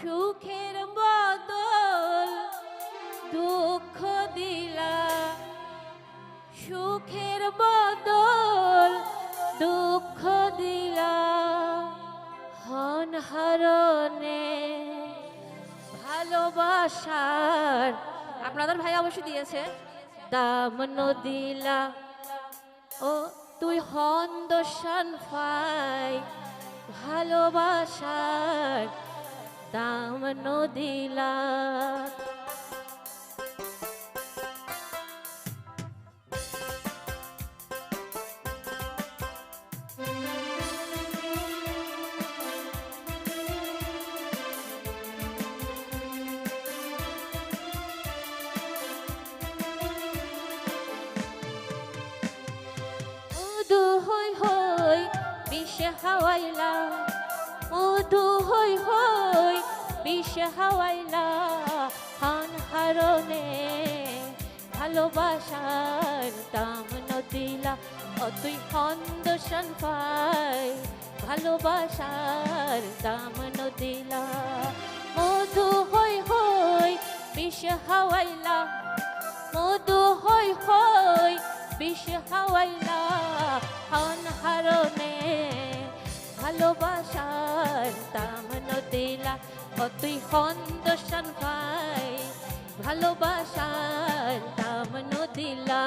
সুখের বদল দুঃখ দিলা, সুখের বদল দুঃখ দিলা, হনহরণে ভালোবাসার আপনাদের ভাই অবশ্যই দিয়েছে দাম নদিলা। ও তুই হন্দশান ফাই ভালোবাসার দাম নদিলা। বিষে হাওয়াইলা, মধু হই হই বিষে হাওয়াইলা, হনহরণে ভালোবাসার দাম নদিলা। ও তুই হন্দশান পাই ভালোবাসার দাম নদিলা। মধু হই হই বিষে হাওয়াইলা, মধু হই হই বিষে হাওয়াইলা, হনহরণে ভালোবাসার দাম নদিলা। ও তুই হন্দশান পাই ভালোবাসার দাম নদিলা।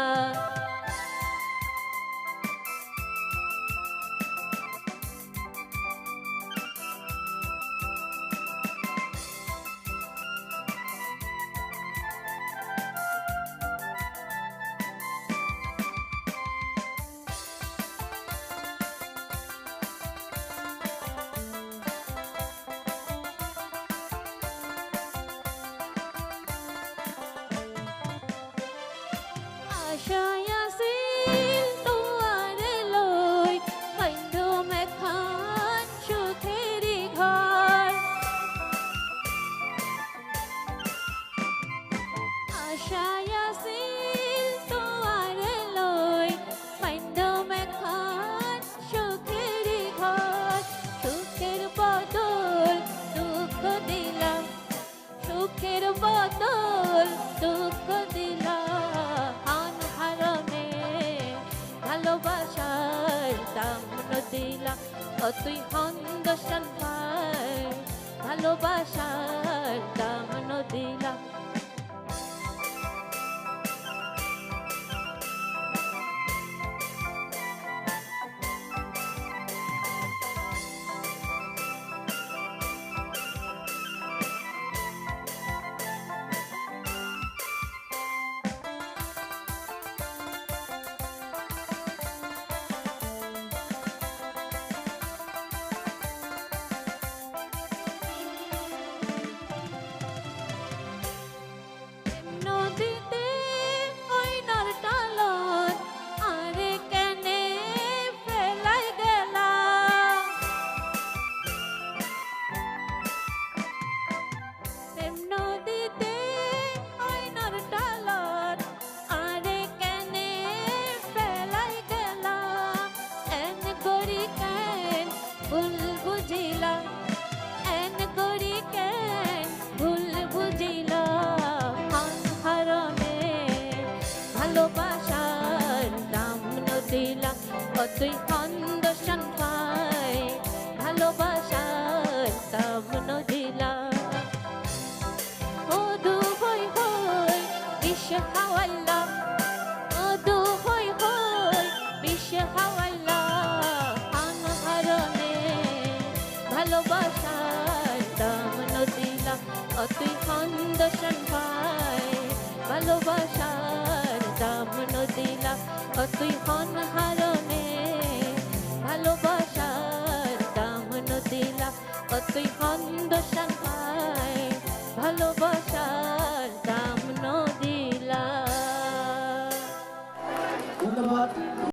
আশায় আছিল তোয়ারে লই বাইন্ধ মেখান সুখেরি ঘর। আশায় আছিল তোয়ারে লই বাইন্ধ মেখান সুখেরি ঘর। সুখের বদল দুঃখ দিলাম, সুখের বদল দুঃখ দিলাম, ভালোবাসার দাম নদিলা। ও তুই হন্দশান পাই ভালোবাসার দাম নদিলা। ভালোবাসার দাম নদিলা। ও তুই হন্দশান পাই ভালোবাসার দাম নদিলা। মধু হই হই বিষে হাওয়াইলা, মধু হই হই বিষে হাওয়াইলা, হনহরণে ভালোবাসার দাম নদিলা। ও তুই হন্দশান পাই ভালোবাসার দাম নদিলা। ও তুই হনহরণে